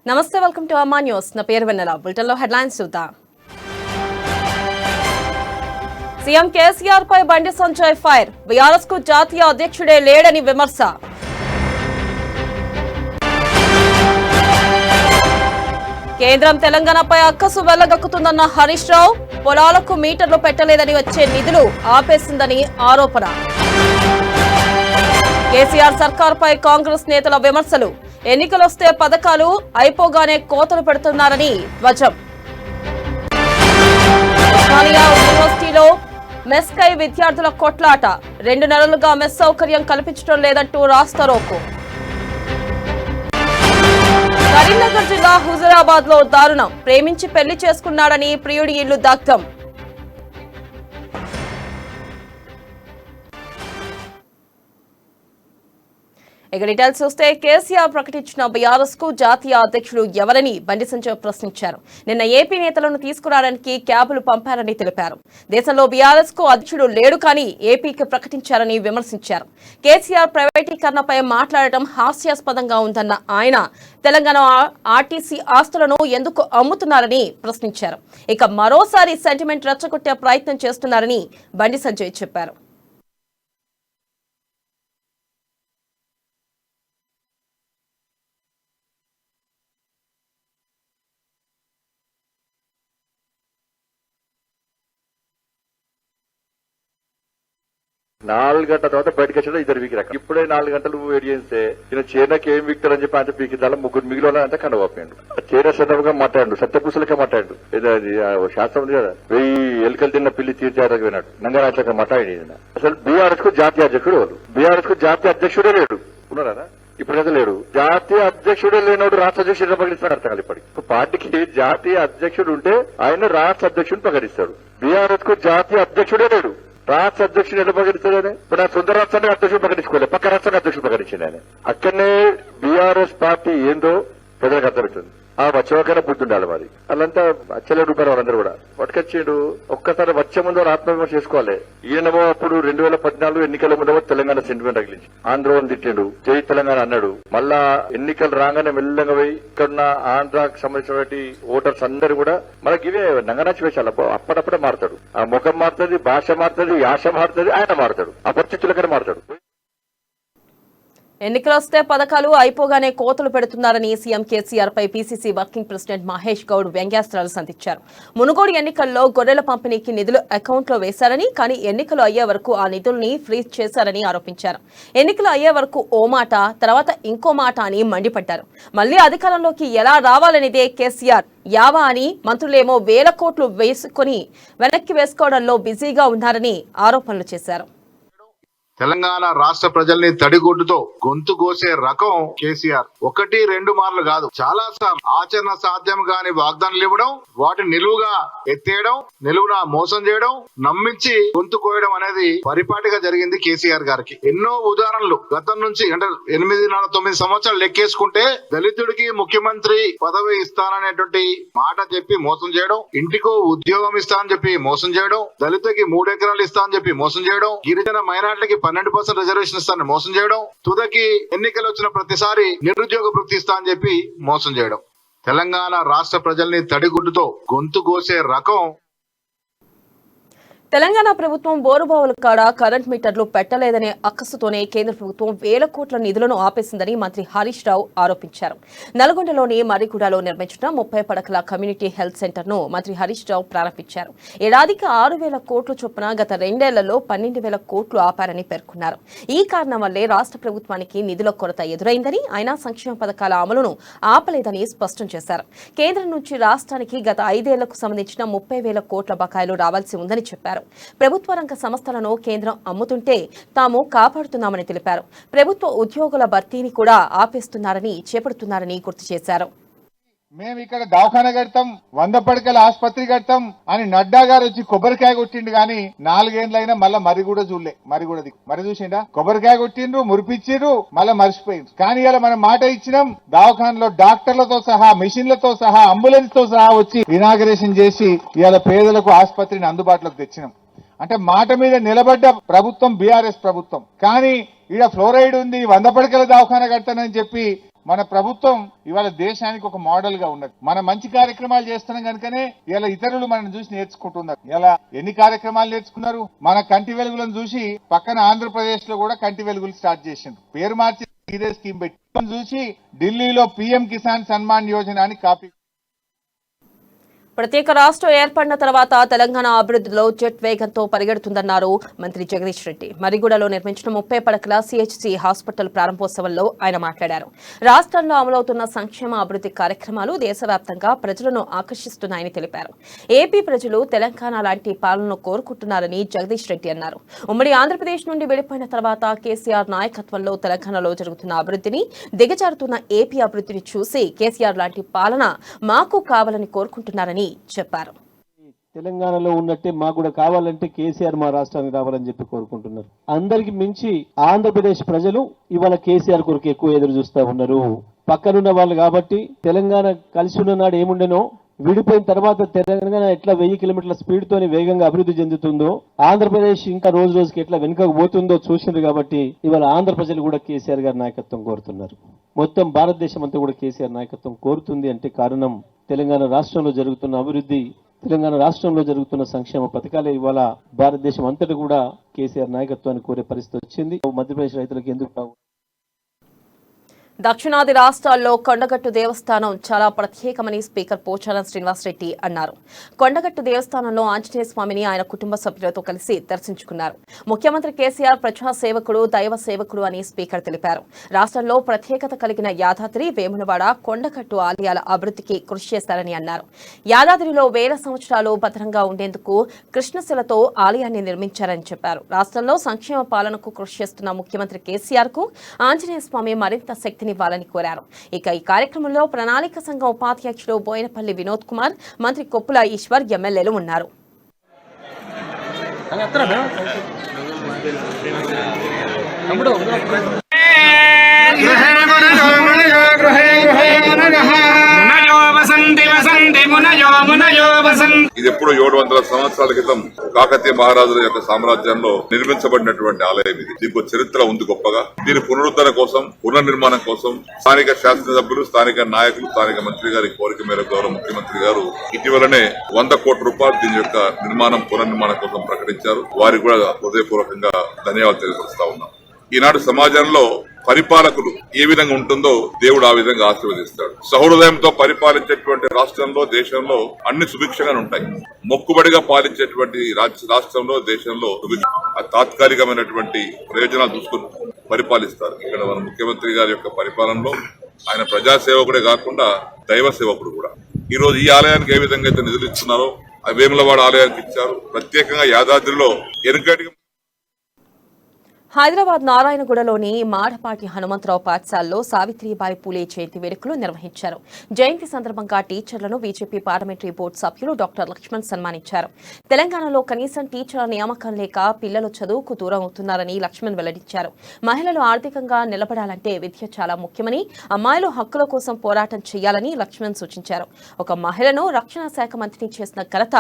నమస్తే, welcome to అమ్మా news. నా పేరు వెన్నెల. బులెటిన్లో హెడ్లైన్స్ చూద్దాం. సీఎం కేసీఆర్ పై బండి సంజయ్ ఫైర్. బీఆర్ఎస్ కు జాతీయ అధ్యక్షుడే లేడని విమర్శ. కేంద్రం తెలంగాణపై అక్కసు వెళ్లగక్కుతుందన్న హరీష్ రావు. పొలాలకు మీటర్లు పెట్టలేదని వచ్చే నిధులు ఆపేసిందని ఆరోపణ. కేసీఆర్ సర్కార్పై కాంగ్రెస్ నేతల విమర్శలు. ఎన్నికలొస్తే పథకాలు అయిపోగానే కోతలు పెడుతున్నారని ధ్వజం. ఉస్మానియా యూనివర్సిటీలో మెస్ కై విద్యార్థుల కొట్లాట. 2 నెలలుగా మెస్ సౌకర్యం కల్పించడం లేదంటూ రాస్తారోకో. కరీంనగర్ జిల్లా హుజురాబాద్ లో దారుణం. ప్రేమించి పెళ్లి చేసుకున్నాడని ప్రియుడి ఇల్లు దగ్ధం. ఇక డీటెయిల్స్ చూస్తే కేసీఆర్ ప్రకటించిన బీఆర్ఎస్ కు జాతీయ అధ్యక్షుడు ఎవరని బండి సంజయ్ ప్రశ్నించారు. నిన్న ఏపీ నేతలను తీసుకురావడానికి క్యాబులు పంపారని తెలిపారు. దేశంలో బీఆర్ఎస్ కు అధ్యక్షుడు లేడు కానీ ఏపీకి ప్రకటించారని విమర్శించారు. కేసీఆర్ ప్రైవేటీకరణపై మాట్లాడటం హాస్యాస్పదంగా ఉందన్న ఆయన తెలంగాణ ఆర్టీసీ ఆస్తులను ఎందుకు అమ్ముతున్నారని ప్రశ్నించారు. ఇక మరోసారి సెంటిమెంట్ రెచ్చగొట్టే ప్రయత్నం చేస్తున్నారని బండి సంజయ్ చెప్పారు. నాలుగు గంటల తర్వాత బయటకు వచ్చాడు. ఇద్దరు వీకి రకం. ఇప్పుడే 4 గంటలు వెయిట్ చేస్తే ఈయన చైనాకి ఏం వీక్తారు అని చెప్పి అంత పీకిద్దాల ముగ్గురు మిగిలిన అంతా కండవాపాడు. చైనా సందర్భంగా మాట్లాడు, సత్యపురుషులకే మాట్లాడు. అది శాస్త్రం ఉంది కదా, 1000 ఎలుకలు తిన్న పిల్లి తీర్చారని విన్నాడు. నంగనాచక మాట్లాడి అసలు బీఆర్ఎస్ కు జాతీయ అధ్యక్షుడు ఎవరు? బీఆర్ఎస్ కు జాతీయ అధ్యక్షుడే లేడు. ఉన్నారా? ఇప్పుడు లేడు. జాతీయ అధ్యక్షుడే లేనోడు రాష్ట్ర అధ్యక్షుడు ప్రకటిస్తాడు. అర్థం కాదు. ఇప్పటికి పార్టీకి జాతీయ అధ్యక్షుడు ఉంటే ఆయన రాష్ట్ర అధ్యక్షుడిని ప్రకటిస్తాడు. బీఆర్ఎస్ కు జాతీయ అధ్యక్షుడే లేడు. రాష్ట్ర అధ్యక్షుడు ఎలా ప్రకటిస్తాడని? ఇప్పుడు నా సొంత రాష్ట్రానికి అధ్యక్షుడు ప్రకటించుకోలేదు, పక్క రాష్ట్రానికి అధ్యక్షుడు ప్రకటించింది ఆయన. అక్కడనే బీఆర్ఎస్ పార్టీ ఏందో ప్రజలకు అర్థమవుతుంది. ఆ వచ్చేవాకైనా బుద్ధుండాలి వారి. వాళ్ళంతా అచ్చలే రూపాయలు వాళ్ళందరూ కూడా పట్టుకొచ్చిండు. ఒక్కసారి వచ్చే ముందు ఆత్మవిమర్శ చేసుకోవాలి. ఈయనమో అప్పుడు 2014 ఎన్నికల ముందు తెలంగాణ సెంటిమెంట్ తగిలించి ఆంధ్రని తిట్టిండు, జై తెలంగాణ అన్నాడు. మళ్ళా ఎన్నికలు రాగానే మెల్లగా పోయి ఇక్కడున్న ఆంధ్రాకి సంబంధించినటువంటి ఓటర్స్ అందరూ కూడా మనకి ఇవే నంగనాచి వేశాలు. అప్పుడప్పుడే మారుతాడు. ఆ ముఖం మారుతుంది, భాష మారుతుంది, యాస మారుతుంది, ఆయన మారుతాడు, ఆ పరిస్థితులకనే మారుతాడు. ఎన్నికలొస్తే పథకాలు అయిపోగానే కోతలు పెడుతున్నారని సీఎం కేసీఆర్ పై PCC working president Mahesh Goud వ్యంగ్యాస్త్రాలు సంధించారు. మునుగోడు ఎన్నికల్లో గొర్రెల పంపిణీకి నిధులు అకౌంట్లో వేశారని, కానీ ఎన్నికలు అయ్యే వరకు ఆ నిధుల్ని ఫ్రీజ్ చేశారని ఆరోపించారు. ఎన్నికలు అయ్యే వరకు ఓ మాట, తర్వాత ఇంకో మాట అని మండిపడ్డారు. మళ్లీ అధికారంలోకి ఎలా రావాలనేదే కేసీఆర్ యావా అని మంత్రులేమో 1000 కోట్లు వేసుకుని వెనక్కి వేసుకోవడంలో బిజీగా ఉన్నారని ఆరోపణలు చేశారు. తెలంగాణ రాష్ట్ర ప్రజల్ని తడిగుడ్డుతో గొంతు కోసే రకం కేసీఆర్. 1-2 మార్లు కాదు, చాలా సార్లు ఆచరణ సాధ్యం కాని వాగ్దానాలు ఇవ్వడం, వాటిని నిలువుగా ఎత్తేయడం, నిలువున మోసం చేయడం, నమ్మించి గొంతు కోయడం అనేది పరిపాటిగా జరిగింది కేసీఆర్ గారికి. ఎన్నో ఉదాహరణలు గతం నుంచి, అంటే 8-9 సంవత్సరాలు లెక్కేసుకుంటే దళితుడికి ముఖ్యమంత్రి పదవి ఇస్తాననేటువంటి మాట చెప్పి మోసం చేయడం, ఇంటికో ఉద్యోగం ఇస్తానని చెప్పి మోసం చేయడం, దళితుడికి 3 ఎకరాలు ఇస్తానని చెప్పి మోసం చేయడం, గిరిజన మైనార్టీకి 12% రిజర్వేషన్ ఇస్తానని మోసం చేయడం, తుదకి ఎన్నికలు వచ్చిన ప్రతిసారి నిరుద్యోగ వృత్తి ఇస్తా అని చెప్పి మోసం చేయడం. తెలంగాణ రాష్ట్ర ప్రజల్ని తడిగుడ్డుతో గొంతు కోసే రకం. తెలంగాణ ప్రభుత్వం బోరుబావుల కాడ కరెంట్ మీటర్లు పెట్టలేదనే అక్కసుతోనే కేంద్ర ప్రభుత్వం 1000 కోట్ల నిధులను ఆపేసిందని మంత్రి హరీష్ రావు ఆరోపించారు. నల్గొండలోని మర్రిగూడలో నిర్మించిన 30 పడకల కమ్యూనిటీ హెల్త్ సెంటర్ ను మంత్రి హరీష్ రావు ప్రారంభించారు. ఏడాదికి 6000 కోట్ల చొప్పున గత 2 ఏళ్లలో 12000 కోట్లు ఆపారని పేర్కొన్నారు. ఈ కారణం వల్లే రాష్ట్ర ప్రభుత్వానికి నిధుల కొరత ఎదురైందని, ఆయన సంక్షేమ పథకాల అమలును ఆపలేదని స్పష్టం చేశారు. కేంద్రం నుంచి రాష్ట్రానికి గత 5 ఏళ్లకు సంబంధించిన 30,000 కోట్ల బకాయిలు రావాల్సి ఉందని చెప్పారు. ప్రభుత్వ రంగ సంస్థలను కేంద్రం అమ్ముతుంటే తాము కాపాడుతున్నామని తెలిపారు. ప్రభుత్వ ఉద్యోగుల భర్తీని కూడా ఆపేస్తున్నారని చేపడుతున్నారని గుర్తు చేశారు. మేము ఇక్కడ దవాఖాన కడతాం, 100 పడకల ఆసుపత్రి కడతాం అని నడ్డా గారు వచ్చి కొబ్బరికాయ కొట్టిండు గాని 4 ఏళ్ళైనా మళ్ళా మరి కూడా చూడలే. మరి చూసిండా? కొబ్బరికాయ కొట్టిండ్రు, మురిపిచ్చిర్రు, మళ్ళా మర్చిపోయిండ్రు. కానీ ఇలా మనం మాట ఇచ్చినాం. దవాఖానలో డాక్టర్లతో సహా, మిషన్లతో సహా, అంబులెన్స్ తో సహా వచ్చి ఇనాగరేషన్ చేసి ఇవాళ పేదలకు ఆసుపత్రిని అందుబాటులోకి తెచ్చినాం. అంటే మాట మీద నిలబడ్డ ప్రభుత్వం బీఆర్ఎస్ ప్రభుత్వం. కానీ ఈడ ఫ్లోరైడ్ ఉంది, 100 పడకల దవాఖాన కడతానని చెప్పి మన ప్రభుత్వం ఇవాళ దేశానికి ఒక మోడల్ గా ఉన్నది. మనం మంచి కార్యక్రమాలు చేస్తున్నాం కనుకనే ఇలా ఇతరులు మనం చూసి నేర్చుకుంటున్నారు. ఇలా ఎన్ని కార్యక్రమాలు నేర్చుకున్నారు? మన కంటి వెలుగులను చూసి పక్కన ఆంధ్రప్రదేశ్ లో కూడా కంటి వెలుగులు స్టార్ట్ చేసిండ్రు. పేరు మార్చి ఇదే స్కీమ్ పెట్టి చూసి ఢిల్లీలో పీఎం కిసాన్ సన్మాన్ యోజన అని కాపీ. ప్రత్యేక రాష్ట్రం ఏర్పడిన తర్వాత తెలంగాణ అభివృద్ధిలో జెట్ వేగంతో పరిగెడుతుందన్నారు మంత్రి జగదీష్ రెడ్డి. మరిగూడలో నిర్మించిన 30 పడకల సిహెచ్సి హాస్పిటల్ ప్రారంభోత్సవంలో ఆయన మాట్లాడారు. రాష్ట్రంలో అమలవుతున్న సంక్షేమ అభివృద్ధి కార్యక్రమాలు దేశవ్యాప్తంగా ప్రజలను ఆకర్షిస్తున్నాయని తెలిపారు. ఏపీ ప్రజలు తెలంగాణ లాంటి పాలనను కోరుకుంటున్నారని జగదీష్ రెడ్డి అన్నారు. ఉమ్మడి ఆంధ్రప్రదేశ్ నుండి విడిపోయిన తర్వాత కేసీఆర్ నాయకత్వంలో తెలంగాణలో జరుగుతున్న అభివృద్ధిని, దిగజారుతున్న ఏపీ అభివృద్ధిని చూసి కేసీఆర్ లాంటి పాలన మాకు కావాలని కోరుకుంటున్నారని చెప్పారు. తెలంగాణలో ఉన్నట్టే మాకు కూడా కావాలంటే కేసీఆర్ మా రాష్ట్రానికి రావాలని చెప్పి కోరుకుంటున్నారు. అందరికి మించి ఆంధ్రప్రదేశ్ ప్రజలు ఇవాళ కేసీఆర్ కొరకు ఎక్కువ ఎదురు చూస్తా ఉన్నారు. పక్కనున్న వాళ్ళు కాబట్టి తెలంగాణ కలిసి ఉన్న నాడు ఏముండెనో, విడిపోయిన తర్వాత తెలంగాణ ఎట్లా 1000 కిలోమీటర్ల స్పీడ్ తోని వేగంగా అభివృద్ధి చెందుతుందో, ఆంధ్రప్రదేశ్ ఇంకా రోజు రోజుకి ఎట్లా వెనుకకు పోతుందో చూసిండ్రు. కాబట్టి ఇవాళ ఆంధ్ర ప్రజలు కూడా కేసీఆర్ గారి నాయకత్వం కోరుతున్నారు. మొత్తం భారతదేశం అంతా కూడా కేసీఆర్ నాయకత్వం కోరుతుంది అంటే కారణం తెలంగాణ రాష్ట్రంలో జరుగుతున్న అభివృద్ధి, తెలంగాణ రాష్ట్రంలో జరుగుతున్న సంక్షేమ పథకాలే ఇవాళ భారతదేశం అంతటా కూడా కేసీఆర్ నాయకత్వాన్ని కోరే పరిస్థితి వచ్చింది. మధ్యప్రదేశ్ రైతులకు ఎందుకు? దక్షిణాది రాష్ట్రాల్లో కొండగట్టు దేవస్థానం చాలా ప్రత్యేకమని స్పీకర్ పోచారం శ్రీనివాసరెడ్డి అన్నారు. కొండగట్టు దేవస్థానంలో ఆంజనేయ స్వామిని ఆయన కుటుంబ సభ్యులతో కలిసి దర్శించుకున్నారు. ముఖ్యమంత్రి కేసీఆర్ ప్రజా సేవకుడు, దైవ సేవకుడు అని స్పీకర్ తెలిపారు. రాష్ట్రంలో ప్రత్యేకత కలిగిన యాదాద్రి, వేములవాడ, కొండగట్టు ఆలయాల అభివృద్ధికి కృషి చేశారని అన్నారు. యాదాద్రిలో 1000 సంవత్సరాలు భద్రంగా ఉండేందుకు కృష్ణశిలతో ఆలయాన్ని నిర్మించారని చెప్పారు. రాష్ట్రంలో సంక్షేమ పాలనకు కృషి చేస్తున్న ముఖ్యమంత్రి కేసీఆర్ కు ఆంజనేయ స్వామి మరింత శక్తిని ఇవ్వాలని కోరారు. ఇక ఈ కార్యక్రమంలో ప్రణాళిక సంఘం ఉపాధ్యక్షులు బోయినపల్లి వినోద్ కుమార్, మంత్రి కొప్పుల ఈశ్వర్, ఎమ్మెల్యేలు ఉన్నారు. ఇది ఎప్పుడు 700 సంవత్సరాల క్రితం కాకతీయ మహారాజుల యొక్క సామ్రాజ్యంలో నిర్మించబడినటువంటి ఆలయం. ఇది దీనికి చరిత్ర ఉంది గొప్పగా. దీని పునరుద్ధరణ కోసం, పునర్నిర్మాణం కోసం స్థానిక శాసనసభ్యులు, స్థానిక నాయకులు, స్థానిక మంత్రి గారి కోరిక మేరకు గౌరవ ముఖ్యమంత్రి గారు ఇటీవలనే 100 కోట్ల రూపాయలు దీని యొక్క నిర్మాణం, పునర్నిర్మాణం కోసం ప్రకటించారు. వారికి కూడా హృదయపూర్వకంగా ధన్యవాదాలు తెలియపరుస్తా ఉన్నాం. ఈనాడు సమాజంలో పరిపాలకులు ఏ విధంగా ఉంటుందో దేవుడు ఆ విధంగా ఆశీర్వదిస్తాడు. సహృదయంతో పరిపాలించేటువంటి రాష్ట్రంలో, దేశంలో అన్ని సుభిక్షంగా ఉంటాయి. మొక్కుబడిగా పాలించేటువంటి రాష్ట్రంలో, దేశంలో తాత్కాలికమైనటువంటి ప్రయోజనాలు చూసుకుని పరిపాలిస్తారు. ఇక్కడ మన ముఖ్యమంత్రి గారి యొక్క పరిపాలనలో ఆయన ప్రజాసేవకుడే కాకుండా దైవ సేవకుడు కూడా. ఈ రోజు ఈ ఆలయానికి ఏ విధంగా అయితే నిధులు ఇస్తున్నారో ఆ వేములవాడ ఆలయానికి ఇచ్చారు. ప్రత్యేకంగా యాదాద్రిలో ఎరుకటిగా హైదరాబాద్ నారాయణగూడలోని మాడపాటి హనుమంతరావు పాఠశాలలో సావిత్రిబాయి పూలే జయంతి వేడుకలు నిర్వహించారు. జయంతి సందర్భంగా టీచర్లను బీజేపీ పార్లమెంటరీ బోర్డు సభ్యులు డాక్టర్ లక్ష్మణ్ సన్మానించారు. తెలంగాణలో కనీసం టీచర్ల నియామకం లేక పిల్లలు చదువుకు దూరం అవుతున్నారని లక్ష్మణ్ వెల్లడించారు. మహిళలు ఆర్థికంగా నిలబడాలంటే విద్య చాలా ముఖ్యమని, అమ్మాయిలు హక్కుల కోసం పోరాటం చేయాలని లక్ష్మణ్ సూచించారు. ఒక మహిళను రక్షణ శాఖ మంత్రిని చేసిన ఘనత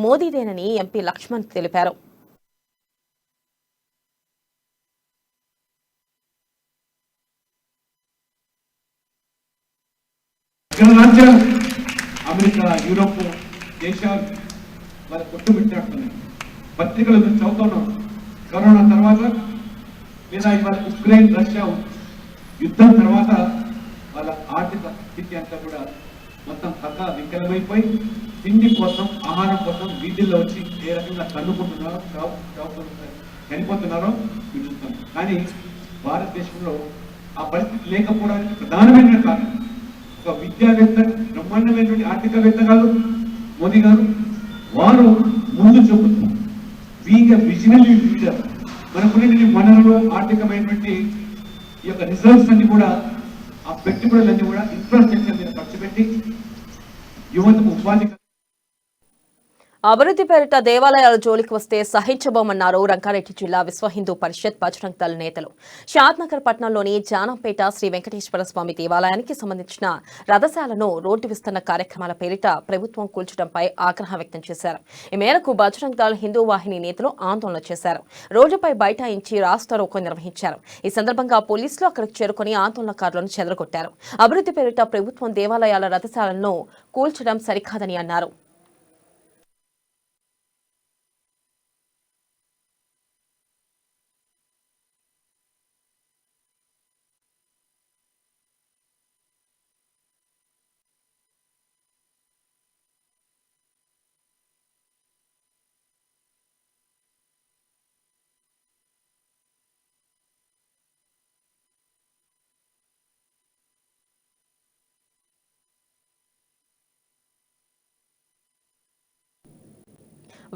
మోదీదేనని ఎంపీ లక్ష్మణ్ తెలిపారు. రాజ్యాలు అమెరికా, యూరోప్ దేశాలు వాళ్ళ కొట్టుమిట్టాడుతున్నాయి. పత్రికలు చదువుతున్నాం. కరోనా తర్వాత లేదా ఇవాళ ఉక్రెయిన్, రష్యా యుద్ధం తర్వాత వాళ్ళ ఆర్థిక స్థితి అంతా కూడా మొత్తం వికలమైపోయి తిండి కోసం, ఆహారం కోసం వీధుల్లో వచ్చి ఏ రకంగా తన్నుకుంటున్నారో, చనిపోతున్నారో చూస్తాం. కానీ భారతదేశంలో ఆ పరిస్థితి లేకపోవడానికి ప్రధానమైన కారణం ఒక విద్యావేత్త, బ్రహ్మాండమైనటువంటి ఆర్థికవేత్త కాదు మోదీ గారు. వారు ముందు చూపుతున్నారు. బీయింగ్ ఎ విజనరీ లీడర్, మనకున్నటువంటి వనరులు, ఆర్థికమైనటువంటి ఈ యొక్క రిజర్వ్స్ అన్ని కూడా, ఆ పెట్టుబడులన్నీ కూడా ఇన్ఫ్రాస్ట్రక్చర్ మీద ఖర్చు పెట్టి యువతకు ఉపాధి. అభివృద్ధి పేరిట దేవాలయాల జోలికి వస్తే సహించబోమన్నారు రంగారెడ్డి జిల్లా విశ్వ హిందూ పరిషత్ బజరంగ్ దళ్ నేతలు. షాద్నగర్ పట్టణంలోని జానంపేట శ్రీ వెంకటేశ్వర స్వామి దేవాలయానికి సంబంధించిన రథశాలను రోడ్డు విస్తరణ కార్యక్రమాల పేరిట ప్రభుత్వం కూల్చడంపై ఆగ్రహం వ్యక్తం చేశారు. ఈ మేరకు బజరంగ్ దళ్ హిందూ వాహిని నేతలు ఆందోళన చేశారు. రోడ్డుపై బైఠాయించి రాస్తా రోకో నిర్వహించారు. ఈ సందర్భంగా పోలీసులు అక్కడికి చేరుకుని ఆందోళనకారులను చెదరగొట్టారు. అభివృద్ధి పేరిట ప్రభుత్వం దేవాలయాల రథశాలను కూల్చడం సరికాదని అన్నారు.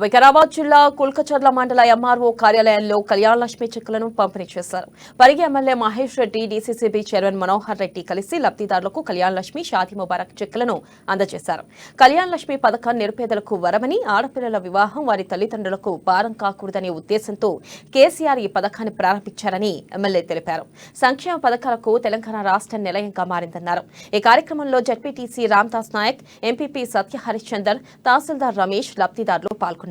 వికారాబాద్ జిల్లా కుల్కచర్ల మండల ఎంఆర్ఓ కార్యాలయంలో కళ్యాణ లక్ష్మి చెక్కులను పంపిణీ చేశారు. Parigi MLA Mahesh Reddy, DCCB chairman Manohar Reddy కలిసి లబ్దిదారులకు కళ్యాణ లక్ష్మి, షాదీ ముబారక్ చెక్కులను అందజేశారు. కళ్యాణ లక్ష్మి పథకం నిరుపేదలకు వరమని, ఆడపిల్లల వివాహం వారి తల్లిదండ్రులకు భారం కాకూడదనే ఉద్దేశంతో కేసీఆర్ ఈ పథకాన్ని ప్రారంభించారని ఎమ్మెల్యే తెలిపారు. సంక్షేమ పథకాలకు తెలంగాణ రాష్ట్రం నిలయంగా మారిందన్నారు. ఈ కార్యక్రమంలో జడ్పీటీసీ రామ్దాస్ నాయక్, ఎంపీపీ సత్య హరిశ్చందర్, తహసీల్దార్ రమేష్ తదితరులు పాల్గొన్నారు.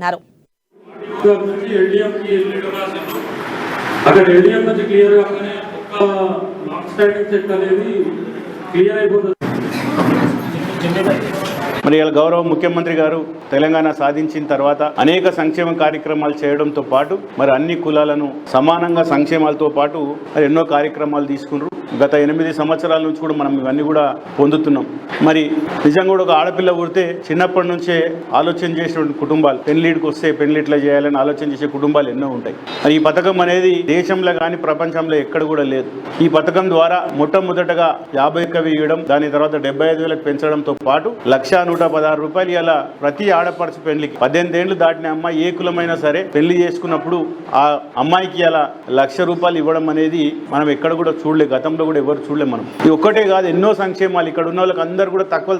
అక్కడ ఎల్డీఎం నుంచి క్లియర్ కాగానే ఒక్క లాంగ్ స్టాండింగ్ చెక్ అనేది క్లియర్ అయిపోతుంది. మరి ఇలా గౌరవ ముఖ్యమంత్రి గారు తెలంగాణ సాధించిన తర్వాత అనేక సంక్షేమ కార్యక్రమాలు చేయడంతో పాటు మరి అన్ని కులాలను సమానంగా సంక్షేమాలతో పాటు మరి ఎన్నో కార్యక్రమాలు తీసుకున్నారు. గత 8 సంవత్సరాల నుంచి కూడా మనం ఇవన్నీ కూడా పొందుతున్నాం. మరి నిజంగా కూడా ఒక ఆడపిల్ల పుడితే చిన్నప్పటి నుంచే ఆలోచన చేసిన కుటుంబాలు, పెళ్లిడికి వస్తే పెళ్లి ఇట్లా చేయాలని ఆలోచన చేసే కుటుంబాలు ఎన్నో ఉంటాయి. మరి ఈ పథకం అనేది దేశంలో కానీ ప్రపంచంలో ఎక్కడ కూడా లేదు. ఈ పథకం ద్వారా మొట్టమొదటగా 50,000 ఇవ్వడం, దాని తర్వాత 75,000 పెంచడంతో పాటు 1,116 రూపాయలు ఇలా ప్రతి ఆడపడుచు పెళ్లికి 18 ఏళ్లు దాటిన అమ్మాయి ఏ కులమైనా సరే పెళ్లి చేసుకున్నప్పుడు ఆ అమ్మాయికి ఇలా 1,00,000 రూపాయలు ఇవ్వడం అనేది మనం ఎక్కడ కూడా చూడలేదు, గతంలో కూడా ఎవరు చూడలేము. మనం ఇది ఒక్కటే కాదు, ఎన్నో సంక్షేమాలు ఇక్కడ ఉన్న వాళ్ళకి అందరూ కూడా తక్కువ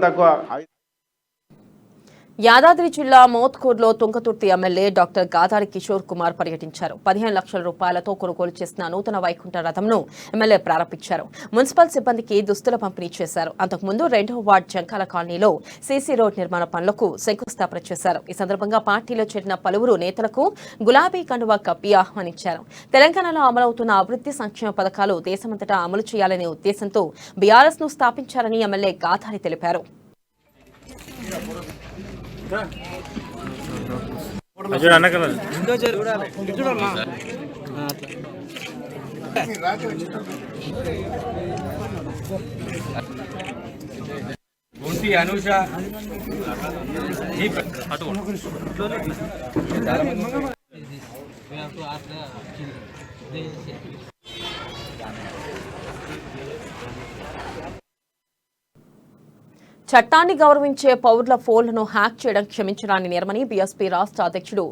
యాదాద్రి జిల్లా మోత్కూర్లో తుంగతుర్తి ఎమ్మెల్యే డాక్టర్ గాదారి కిషోర్ కుమార్ పర్యటించారు. 15 లక్షల రూపాయలతో కొనుగోలు చేసిన నూతన వైకుంఠ రథంను ఎమ్మెల్యే ప్రారంభించారు. మున్సిపల్ సిబ్బందికి దుస్తుల పంపిణీ చేశారు. అంతకుముందు 2వ వార్డు జంకాల కాలనీలో సీసీ రోడ్ నిర్మాణ పనులకు శంకుస్థాపన చేశారు. ఈ సందర్భంగా పార్టీలో చేరిన పలువురు నేతలకు గులాబీ కండువా కప్పి ఆహ్వానించారు. తెలంగాణలో అమలవుతున్న అభివృద్ధి సంక్షేమ పథకాలు దేశమంతటా అమలు చేయాలనే ఉద్దేశంతో బీఆర్ఎస్ ను స్థాపించారని ఎమ్మెల్యే గాదారి తెలిపారు. చట్టాన్ని గౌరవించే పౌరుల ఫోన్లను హ్యాక్ చేయడం క్షమించడాన్ని నేరమని బీఎస్పీ రాష్ట్ర అధ్యక్షుడు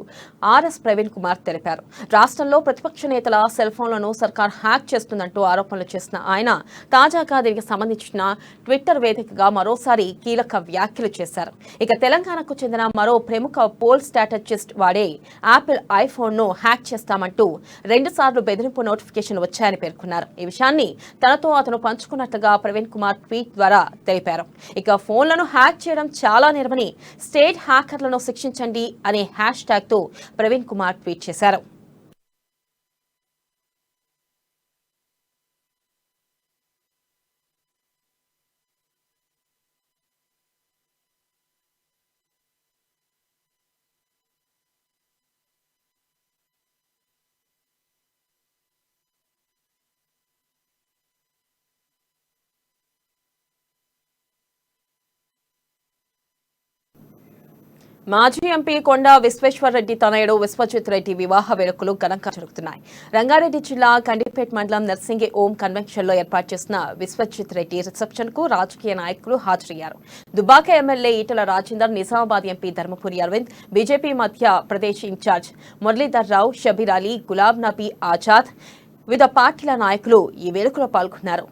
ఆర్ఎస్ ప్రవీణ్ కుమార్ తెలిపారు. రాష్ట్రంలో ప్రతిపక్ష నేతల సెల్ ఫోన్లను సర్కార్ హ్యాక్ చేస్తుందంటూ ఆరోపణలు చేసిన ఆయన తాజాగా దీనికి సంబంధించిన ట్విట్టర్ వేదికగా మరోసారి కీలక వ్యాఖ్యలు చేశారు. ఇక తెలంగాణకు చెందిన మరో ప్రముఖ పోల్ స్ట్రాటజిస్ట్ వాడే యాపిల్ ఐఫోన్ను హ్యాక్ చేస్తామంటూ 2 సార్లు బెదిరింపు నోటిఫికేషన్ వచ్చాయని పేర్కొన్నారు. ఈ విషయాన్ని తనతో అతను పంచుకున్నట్లుగా ప్రవీణ్ కుమార్ ట్వీట్ ద్వారా తెలిపారు. ఇక ఫోన్లను హ్యాక్ చేయడం చాలా నేరమని, స్టేట్ హ్యాకర్లను శిక్షించండి అనే హ్యాష్ ట్యాగ్ తో ప్రవీణ్ కుమార్ ట్వీట్ చేశారు. మాజీ ఎంపీ కొండా విశ్వేశ్వరరెడ్డి తనయుడు విశ్వజిత్ రెడ్డి వివాహ వేడుకలు ఘనంగా జరుగుతున్నాయి. రంగారెడ్డి జిల్లా కండిపేట్ మండలం నర్సింగి ఓం కన్వెన్షన్ లో ఏర్పాటు చేసిన విశ్వజిత్ రెడ్డి రిసెప్షన్ కు రాజకీయ నాయకులు హాజరయ్యారు. Dubbaka MLA Etela Rajender, Nizamabad MP Dharmapuri Arvind, BJP Madhya Pradesh incharge Muralidhar Rao, Shabbir Ali, గులాబ్ నబీ ఆజాద్, వివిధ పార్టీల నాయకులు ఈ వేడుకలో పాల్గొన్నారు.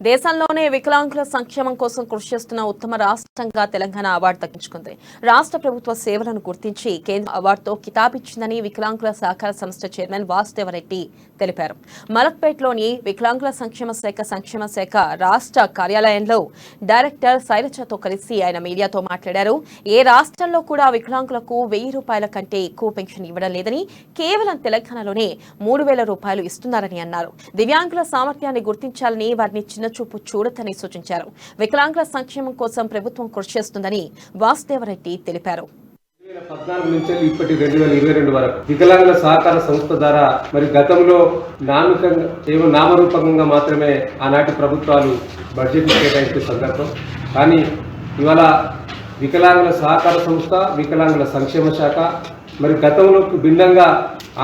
దేశంలోనే వికలాంగుల సంక్షేమం కోసం కృషి చేస్తున్న ఉత్తమ రాష్ట్రంగా తెలంగాణ అవార్డు దక్కించుకుంది. రాష్ట్ర ప్రభుత్వ సేవలను గుర్తించి కేంద్ర అవార్డుతో కితాబిచ్చిందని వికలాంగుల సహకార సంస్థ చైర్మన్ వాసుదేవరెడ్డి తెలిపారు. మలక్పేటలోని వికలాంగుల సంక్షేమ శాఖ రాష్ట్ర కార్యాలయంలో డైరెక్టర్ శైలజతో కలిసి ఆయన మీడియాతో మాట్లాడారు. ఏ రాష్ట్రంలో కూడా వికలాంగులకు 1000 రూపాయల కంటే ఎక్కువ పెన్షన్ ఇవ్వడం లేదని, కేవలం తెలంగాణలోనే 3000 రూపాయలు ఇస్తున్నారని అన్నారు. దివ్యాంగుల సామర్థ్యాన్ని గుర్తించాలని, వారిని చిన్నచూపు చూడొద్దని సూచించారు. వికలాంగుల సంక్షేమం కోసం ప్రభుత్వం కృషి చేస్తుందని వాసుదేవరెడ్డి తెలిపారు. 2014 నుంచి ఇప్పటి 2022 వరకు వికలాంగుల సహకార సంస్థ ద్వారా మరి గతంలో నామరూపకంగా మాత్రమే ఆనాటి ప్రభుత్వాలు బడ్జెట్ కేటాయించే సందర్భం. కానీ ఇవాళ వికలాంగుల సహకార సంస్థ, వికలాంగుల సంక్షేమ శాఖ మరి గతంలో భిన్నంగా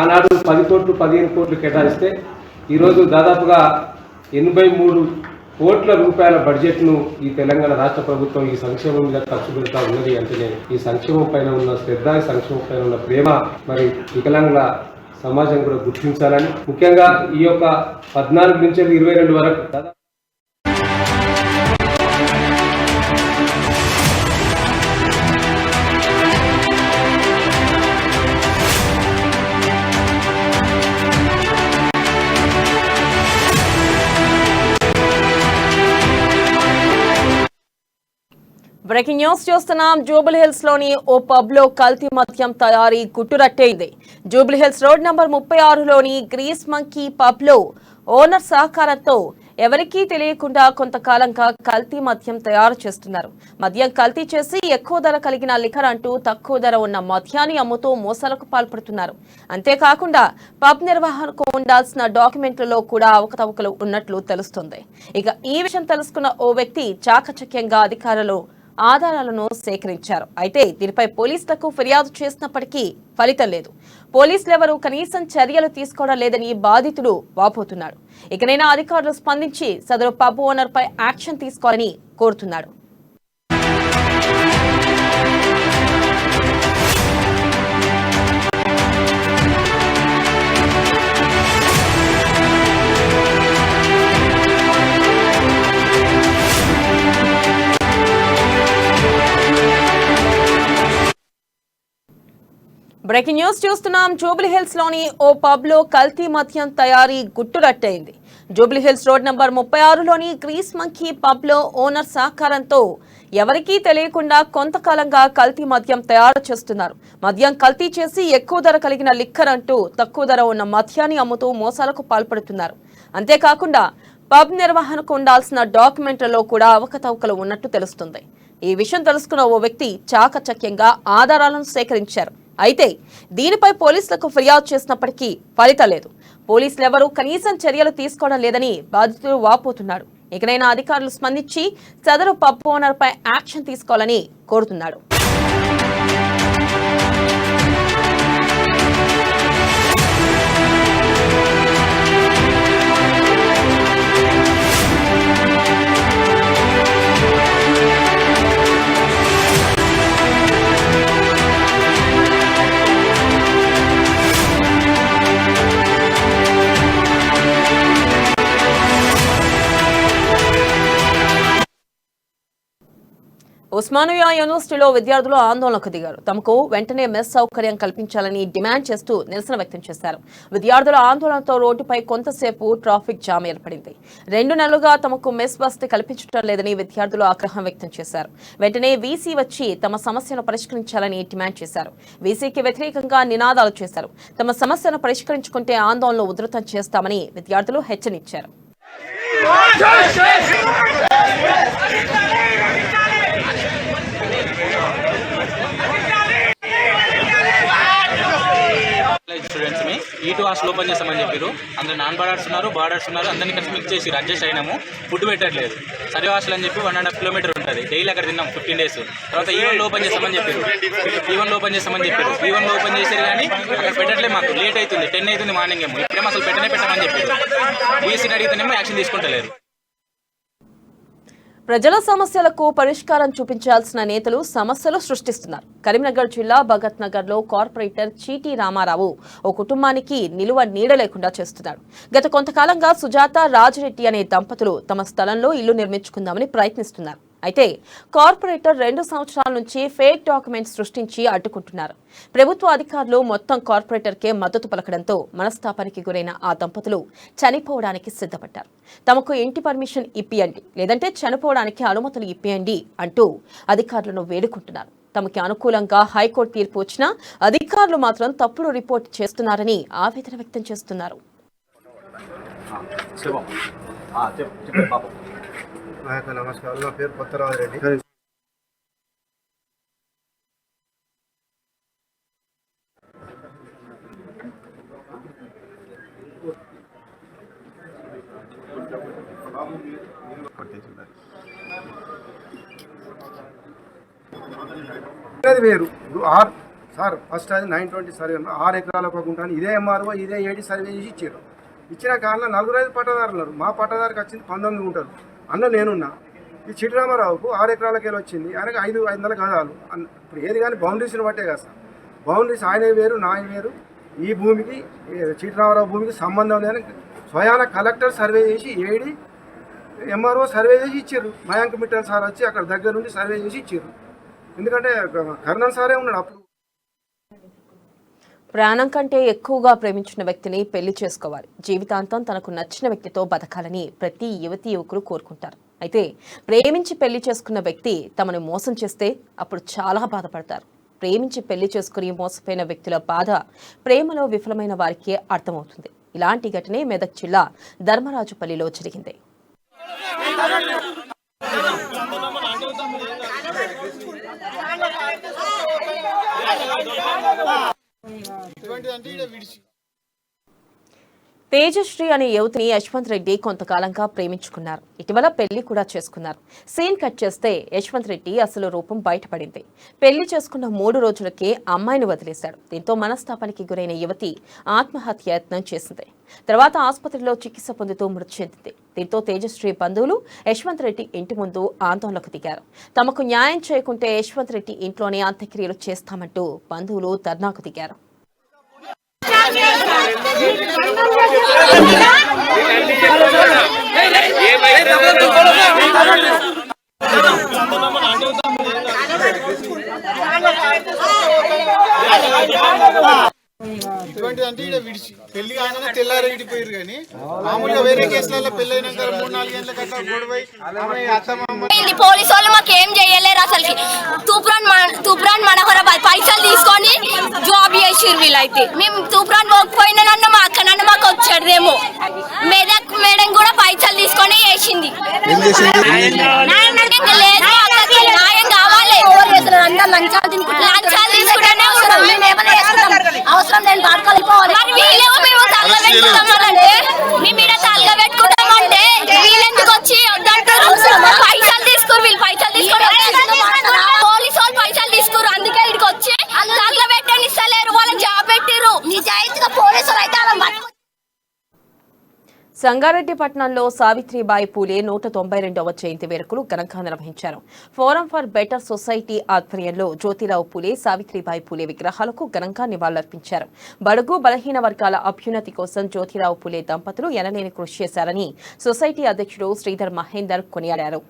ఆనాడు 10 కోట్లు 15 కోట్లు కేటాయిస్తే ఈరోజు దాదాపుగా 83 కోట్ల రూపాయల బడ్జెట్ను ఈ తెలంగాణ రాష్ట్ర ప్రభుత్వం ఈ సంక్షేమం మీద ఖర్చు పెడతా ఉన్నది అంటేనే ఈ సంక్షేమం పైన ఉన్న శ్రద్ధ, ఈ సంక్షేమం పైన ఉన్న ప్రేమ మరి వికలాంగుల సమాజం కూడా గుర్తించాలని, ముఖ్యంగా ఈ యొక్క 14 నుంచి 22 వరకు దాదాపు బ్రేకింగ్ న్యూస్ చూస్తున్నాం. జూబ్లీహిల్స్ లోని ఓ పబ్ లో కల్తీ మద్యం తయారీ గుట్టురట్టయింది. జూబ్లీహిల్స్ రోడ్ నంబర్ 36లోని గ్రీస్ మంకీ పబ్ లో ఓనర్ సహకారంతో ఎవరికీ తెలియకుండా కొంతకాలంగా కల్తీ మద్యం తయారు చేస్తున్నారు. మద్యం కల్తీ చేసి ఎక్కువ ధర కలిగిన లిఖర్ అంటూ తక్కువ ధర ఉన్న మద్యాన్ని అమ్ముతూ మోసాలకు పాల్పడుతున్నారు. అంతేకాకుండా పబ్ నిర్వహణకు ఉండాల్సిన డాక్యుమెంట్లలో కూడా అవకతవకలు ఉన్నట్లు తెలుస్తుంది. ఇక ఈ విషయం తెలుసుకున్న ఓ వ్యక్తి చాకచక్యంగా అధికారులు ఆధారాలను సేకరించారు. అయితే దీనిపై పోలీసులకు ఫిర్యాదు చేసినప్పటికీ ఫలితం లేదు. పోలీసులెవరూ కనీసం చర్యలు తీసుకోవడం లేదని బాధితుడు వాపోతున్నాడు. ఇకనైనా అధికారులు స్పందించి సదరు పబ్ ఓనర్ పై యాక్షన్ తీసుకోవాలని కోరుతున్నాడు. బ్రేకింగ్ న్యూస్ చూస్తున్నాం. జూబ్లీహిల్స్ లోని ఓ పబ్ లో కల్తీ మద్యం తయారీ గుట్టురట్టయింది. జూబ్లీహిల్స్ రోడ్ నంబర్ 36లోని గ్రీస్ మంకీ పబ్ లో ఓనర్ సహకారంతో ఎవరికీ తెలియకుండా కొంతకాలంగా కల్తీ మద్యం తయారు చేస్తున్నారు. మద్యం కల్తీ చేసి ఎక్కువ ధర కలిగిన లిక్కర్ అంటూ తక్కువ ధర ఉన్న మద్యాన్ని అమ్ముతూ మోసాలకు పాల్పడుతున్నారు. అంతేకాకుండా పబ్ నిర్వహణకు ఉండాల్సిన డాక్యుమెంట్లలో కూడా అవకతవకలు ఉన్నట్టు తెలుస్తుంది. ఈ విషయం తెలుసుకున్న ఓ వ్యక్తి చాకచక్యంగా ఆధారాలను సేకరించారు. అయితే దీనిపై పోలీసులకు ఫిర్యాదు చేసినప్పటికీ ఫలితం లేదు. పోలీసులెవరూ కనీసం చర్యలు తీసుకోవడం లేదని బాధితుడు వాపోతున్నాడు. ఇకనైనా అధికారులు స్పందించి సదరు పబ్ ఓనర్ పై యాక్షన్ తీసుకోవాలని కోరుతున్నాడు. ఉస్మానియా యూనివర్సిటీలో విద్యార్థులు ఆందోళనకు దిగారు. తమకు వెంటనే మెస్ సౌకర్యం కల్పించాలని డిమాండ్ చేస్తూ నిరసన వ్యక్తం చేశారు. విద్యార్థుల ఆందోళనతో రోడ్డుపై కొంతసేపు ట్రాఫిక్ జామ్ ఏర్పడింది. 2 నెలలుగా తమకు మెస్ వసతి కల్పించడం లేదని విద్యార్థులు ఆగ్రహం వ్యక్తం చేశారు. వెంటనే వీసీ వచ్చి తమ సమస్యను పరిష్కరించాలని డిమాండ్ చేశారు. వీసీకి వ్యతిరేకంగా నినాదాలు చేశారు. తమ సమస్యను పరిష్కరించుకుంటే ఆందోళనలు ఉధృతం చేస్తామని విద్యార్థులు హెచ్చరించారు. స్టూడెంట్స్ ని ఈ2 హాస్టల్ ఓపెన్ చేస్తామని చెప్పారు. అందులో నాన్ బార్డర్స్ ఉన్నారు, అందరినీ కలిసి మిక్స్ చేసి అడ్జస్ట్ అయినాము. ఫుడ్ పెట్టట్లేదు. సర్వే హాస్టల్ అని చెప్పి 1.5 కిలోమీటర్ ఉంటుంది. డైలీ అక్కడ తిన్నాం 15 డేస్. తర్వాత ఈవెన్లో ఓపెన్ చేస్తామని చెప్పారు. ఈవెన్లో ఓపెన్ చేశారు కానీ అక్కడ పెట్టట్లేదు. మాకు లేట్ అవుతుంది, 10 అవుతుంది మార్నింగ్ ఏమో. ఇప్పుడేమో అసలు పెట్టమని చెప్పారు. వీసీని అడిగితేనేమో యాక్షన్ తీసుకుంటలేదు. ప్రజల సమస్యలకు పరిష్కారం చూపించాల్సిన నేతలు సమస్యలు సృష్టిస్తున్నారు. కరీంనగర్ జిల్లా భగత్ నగర్ లో కార్పొరేటర్ చీటీ రామారావు ఓ కుటుంబానికి నిలువ నీడ లేకుండా చేస్తున్నాడు. గత కొంతకాలంగా సుజాత రాజిరెడ్డి అనే దంపతులు తమ స్థలంలో ఇల్లు నిర్మించుకుందామని ప్రయత్నిస్తున్నారు. అయితే కార్పొరేటర్ 2 సంవత్సరాల నుంచి ఫేక్ డాక్యుమెంట్స్ సృష్టించి అడ్డుకుంటున్నారు. ప్రభుత్వ అధికారులు మొత్తం కార్పొరేటర్కే మద్దతు పలకడంతో మనస్తాపానికి గురైన ఆ దంపతులు చనిపోవడానికి సిద్ధపడ్డారు. తమకు ఇంటి పర్మిషన్ ఇప్పియండి, లేదంటే చనిపోవడానికి అనుమతులు ఇప్పియండి అంటూ అధికారులను వేడుకుంటున్నారు. తమకి అనుకూలంగా హైకోర్టు తీర్పు వచ్చినా అధికారులు మాత్రం తప్పుడు రిపోర్ట్ చేస్తున్నారని ఆవేదన వ్యక్తం చేస్తున్నారు. నమస్కారం, నా పేరు కొత్తరాజు రెడ్డి. వేరు సార్ ఫస్ట్ అది 920 సర్వే 6 ఎకరాల ఒక గుంటాను ఇదే ఎంఆర్ఓ ఇదే ఏడి సర్వే చేసి ఇచ్చారు. ఇచ్చిన కాలంలో 4 పట్టదారులు, మా పట్టదారికి వచ్చింది 19 గుంటలు. అన్న నేనున్నా. ఈ చిట్టి రామారావుకు 6 ఎకరాలకి వచ్చింది, ఆయనకు 500 గదాలు. ఇప్పుడు ఏది కానీ బౌండరీస్ని బట్టే కదా సార్. బౌండరీస్ ఆయన వేరు నా వేరు. ఈ భూమికి చిట్టి రామారావు భూమికి సంబంధం లేని స్వయాన కలెక్టర్ సర్వే చేసి ఏడి ఎంఆర్ఓ సర్వే చేసి ఇచ్చారు. మయాంక్ మిట్టల్ సార్ వచ్చి అక్కడ దగ్గర నుండి సర్వే చేసి ఇచ్చారు. ఎందుకంటే కర్ణన్ సారే ఉన్నాడు అప్పుడు. ప్రాణం కంటే ఎక్కువగా ప్రేమించిన వ్యక్తిని పెళ్లి చేసుకోవాలి. జీవితాంతం తనకు నచ్చిన వ్యక్తితో బతకాలని ప్రతి యువతి యువకులు కోరుకుంటారు. అయితే ప్రేమించి పెళ్లి చేసుకున్న వ్యక్తి తమను మోసం చేస్తే అప్పుడు చాలా బాధపడతారు. ప్రేమించి పెళ్లి చేసుకుని మోసపోయిన వ్యక్తుల బాధ ప్రేమలో విఫలమైన వారికే అర్థమవుతుంది. ఇలాంటి ఘటనే మెదక్ జిల్లా ధర్మరాజుపల్లిలో జరిగింది. తేజశ్రీ అనే యువతిని యశ్వంత్ రెడ్డి కొంతకాలంగా ప్రేమించుకున్నారు. ఇటీవల పెళ్లి కూడా చేసుకున్నారు. సీన్ కట్ చేస్తే యశ్వంత్ రెడ్డి అసలు రూపం బయటపడింది. పెళ్లి చేసుకున్న 3 రోజులకే అమ్మాయిని వదిలేశాడు. దీంతో మనస్తాపానికి గురైన యువతి ఆత్మహత్యాయత్నం చేసింది. తర్వాత ఆసుపత్రిలో చికిత్స పొందుతూ మృతి చెందింది. దీంతో తేజశ్రీ బంధువులు యశ్వంత్ రెడ్డి ఇంటి ముందు ఆందోళనకు దిగారు. తమకు న్యాయం చేయకుంటే యశ్వంత్ రెడ్డి ఇంట్లోనే అంత్యక్రియలు చేస్తామంటూ బంధువులు ధర్నాకు దిగారు. ఇటువంటి అంటే ఇక్కడ విడిచి పెళ్లి ఆయన తెల్లారి విడిపోయారు. కానీ మామూలుగా వేరే కేసులలో పెళ్లి అయినాక 3-4 గంటల కట్టా గొడవై పోలీసు వాళ్ళు మాకు ఏం చేయలేరు. అసలు తూప్రాన్ మనోహరాబాద్ పైసలు తీసుకొని జాబ్ చేసిరు వీళ్ళైతే. మేము తూప్రాన్ పోకపోయినా మా అక్క నన్ను మాకు వచ్చాడేమో. మెదక్ మేడం కూడా పైసలు తీసుకొని చేసింది. న్యాయం కావాలి. లంచాలు తీసుకుంటేనే అవసరం నేను పాడుకోవాలి. మేము ఇక్కడ తలగా పెట్టుకుంటామంటే వీళ్ళెందుకు వచ్చి వద్దంటారు. పైసలు తీసుకోరు వీళ్ళు. పైసలు తీసుకోరు పోలీసు వాళ్ళు పైసలు తీసుకోరు. అందుకే ఇక్కడికి వచ్చి తలగా పెట్టని ఇస్తలేరు. వాళ్ళని జాబ్ పెట్టిరు. నిజాయితీగా పోలీసులు అయితే సంగారెడ్డి పట్టణంలో సావిత్రిబాయి పూలే 192వ జయంతి వేడుకలు ఘనంగా నిర్వహించారు. ఫోరం ఫర్ బెటర్ సొసైటీ ఆధ్వర్యంలో జ్యోతిరావు పూలే, సావిత్రిబాయి పూలే విగ్రహాలకు ఘనంగా నివాళులర్పించారు. బడుగు బలహీన వర్గాల అభ్యున్నతి కోసం జ్యోతిరావు పూలే దంపతులు ఎనలేని కృషి చేశారని సొసైటీ అధ్యక్షుడు శ్రీధర్ మహేందర్ కొనియాడారు.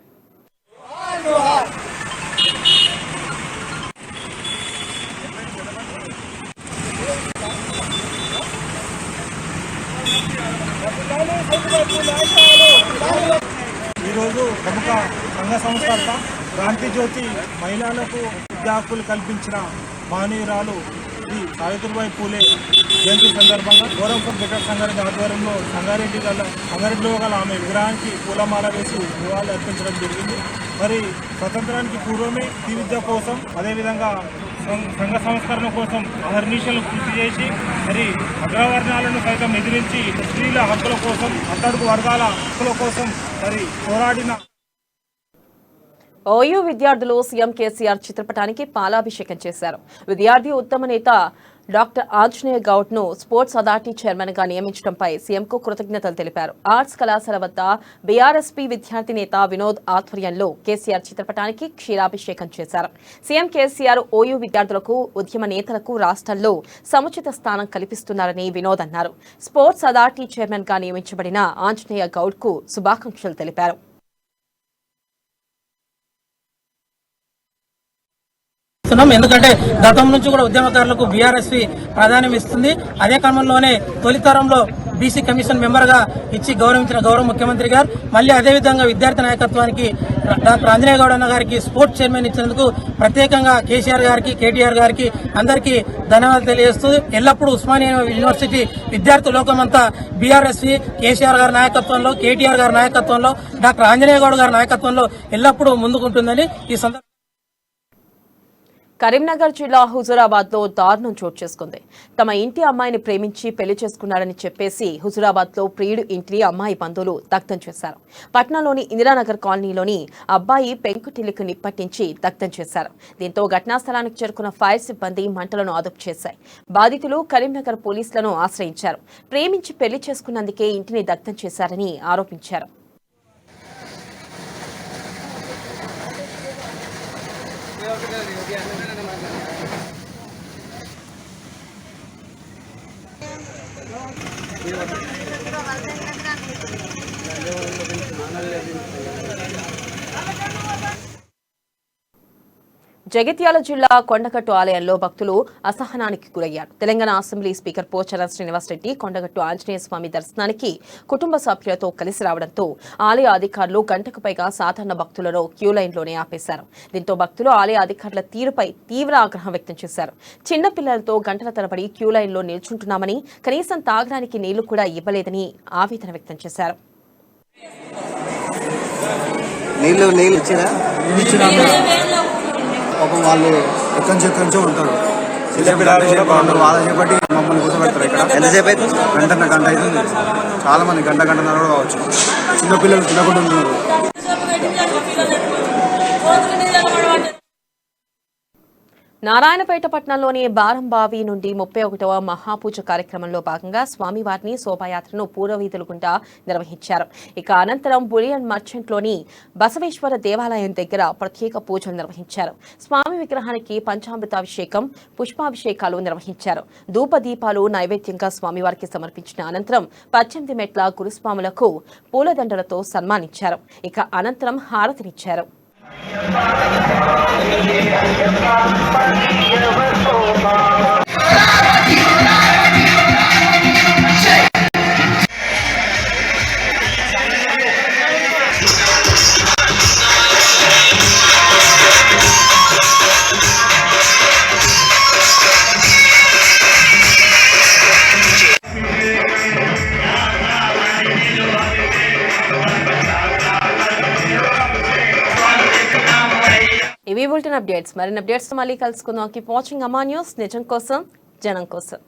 ఈరోజు ప్రముఖ సంఘ సంస్కర్త క్రాంతి జ్యోతి మహిళలకు విద్యా హక్కులు కల్పించిన మహనీయురాలు శ్రీ సావిత్రిబాయి పూలే జయంతి సందర్భంగా ఫోరం ఫర్ బెటర్ సంగారెడ్డి ఆధ్వర్యంలో సంగారెడ్డిలో గల ఆమె విగ్రహానికి పూలమాల వేసి నివాళులు అర్పించడం జరిగింది. మరి స్వతంత్రానికి పూర్వమే ఈ విద్య కోసం అదేవిధంగా సంఘ సంస్కరణ కోసం అహర్నిశలు కృషి చేసి మరి అగ్రవర్ణాలను సైతం ఎదిరించి స్త్రీల హక్కుల కోసం, అట్టడుగు వర్గాల హక్కుల కోసం మరి పోరాడిన ఓయూ విద్యార్థులు సీఎం కేసీఆర్ చిత్రపటానికి పాలాభిషేకం చేశారు. విద్యార్థి ఉత్తమ నేత డాక్టర్ ఆంజనేయ గౌడ్ ను స్పోర్ట్స్ అథారిటీ చైర్మన్ గా నియమించడంపై సీఎంకు కృతజ్ఞతలు తెలిపారు. ఆర్ట్స్ కళాశాల వద్ద బీఆర్ఎస్పీ విద్యార్థి నేత వినోద్ ఆధ్వర్యంలో కేసీఆర్ చిత్రపటానికి క్షీరాభిషేకం చేశారు. సీఎం కేసీఆర్ ఓయూ విద్యార్థులకు, ఉద్యమ నేతలకు రాష్ట్రంలో సముచిత స్థానం కల్పిస్తున్నారని వినోద్ అన్నారు. స్పోర్ట్స్ అథారిటీ చైర్మన్ గా నియమించబడిన ఆంజనేయ గౌడ్ కు శుభాకాంక్షలు తెలిపారు. ఎందుకంటే గతం నుంచి కూడా ఉద్యమకారులకు బీఆర్ఎస్పీ ప్రాధాన్యం ఇస్తుంది. అదే క్రమంలోనే తొలితరంలో బీసీ కమిషన్ మెంబర్ గా ఇచ్చి గౌరవించిన గౌరవ ముఖ్యమంత్రి గారు మళ్ళీ అదేవిధంగా విద్యార్థి నాయకత్వానికి డాక్టర్ ఆంజనేయ గౌడ్ అన్న గారికి స్పోర్ట్స్ చైర్మన్ ఇచ్చినందుకు ప్రత్యేకంగా కేసీఆర్ గారికి, కేటీఆర్ గారికి అందరికీ ధన్యవాదాలు తెలియజేస్తూ ఎల్లప్పుడూ ఉస్మానియా యూనివర్సిటీ విద్యార్థి లోకమంతా బీఆర్ఎస్పీ కేసీఆర్ గారి నాయకత్వంలో, కేటీఆర్ గారి నాయకత్వంలో, డాక్టర్ ఆంజనేయ గౌడ్ గారి నాయకత్వంలో ఎల్లప్పుడూ ముందుకుంటుందని ఈ సందర్భంగా కరీంనగర్ జిల్లా హుజూరాబాద్ లో దారుణం చోటు చేసుకుంది. తమ ఇంటి అమ్మాయిని ప్రేమించి పెళ్లి చేసుకున్నాడని చెప్పేసి హుజూరాబాద్ లో ప్రియుడు ఇంటిని అమ్మాయి బంధువులు దగ్ధం చేశారు. పట్నంలోని ఇందిరానగర్ కాలనీలోని అబ్బాయి పెంకుటిల్లుకు నిప్పట్టించి దగ్ధం చేశారు. దీంతో ఘటనా స్థలానికి చేరుకున్న ఫైర్ సిబ్బంది మంటలను అదుపు చేశాయి. బాధితులు కరీంనగర్ పోలీసులను ఆశ్రయించారు. ప్రేమించి పెళ్లి చేసుకున్నందుకే ఇంటిని దగ్ధం చేశారని ఆరోపించారు. జగిత్యాల జిల్లా కొండగట్టు ఆలయంలో భక్తులు అసహనానికి గురయ్యారు. తెలంగాణ అసెంబ్లీ స్పీకర్ పోచారం శ్రీనివాసరెడ్డి కొండగట్టు ఆంజనేయ స్వామి దర్శనానికి కుటుంబ సభ్యులతో కలిసి రావడంతో ఆలయ అధికారులు గంటకు పైగా సాధారణ భక్తులను క్యూ లైన్లోనే ఆపేశారు. దీంతో భక్తులు ఆలయ అధికారుల తీరుపై తీవ్ర ఆగ్రహం వ్యక్తం చేశారు. చిన్న పిల్లలతో గంటల తరబడి క్యూ లైన్లో నిల్చుంటున్నామని, కనీసం తాగడానికి నీళ్లు కూడా ఇవ్వలేదని ఆవేదన వ్యక్తం చేశారు. వాళ్ళు ఎక్కడి నుంచి ఉంటారు, వాళ్ళ చేపట్టి మమ్మల్ని కూర్చోబెడతారు. ఇక్కడ ఎంతసేపు గంట అవుతుంది. చాలా మంది గంటన్నర కూడా కావచ్చు. చిన్నపిల్లలు తినకుండా ఉన్నారు. నారాయణపేట పట్టణంలోని బారంబావి నుండి 31వ మహాపూజ కార్యక్రమంలో భాగంగా స్వామివారిని శోభాయాత్రను పూర్వవీధుల గుండా నిర్వహించారు. ఇక అనంతరం బులియన్ మర్చెంట్లోని బసవేశ్వర దేవాలయం దగ్గర ప్రత్యేక పూజలు నిర్వహించారు. స్వామి విగ్రహానికి పంచామృతాభిషేకం, పుష్పాభిషేకాలు నిర్వహించారు. ధూపదీపాలు నైవేద్యంగా స్వామివారికి సమర్పించిన అనంతరం 18 మెట్ల గురుస్వాములకు పూలదండలతో సన్మానించారు. ఇక అనంతరం హారతినిచ్చారు. ఇవి బులెటిన్ అప్డేట్స్. మరిన్ని అప్డేట్స్ మళ్ళీ కలుసుకుందాం. కీప్ వాచింగ్ అమ్మా న్యూస్. నిజం కోసం, జనం కోసం.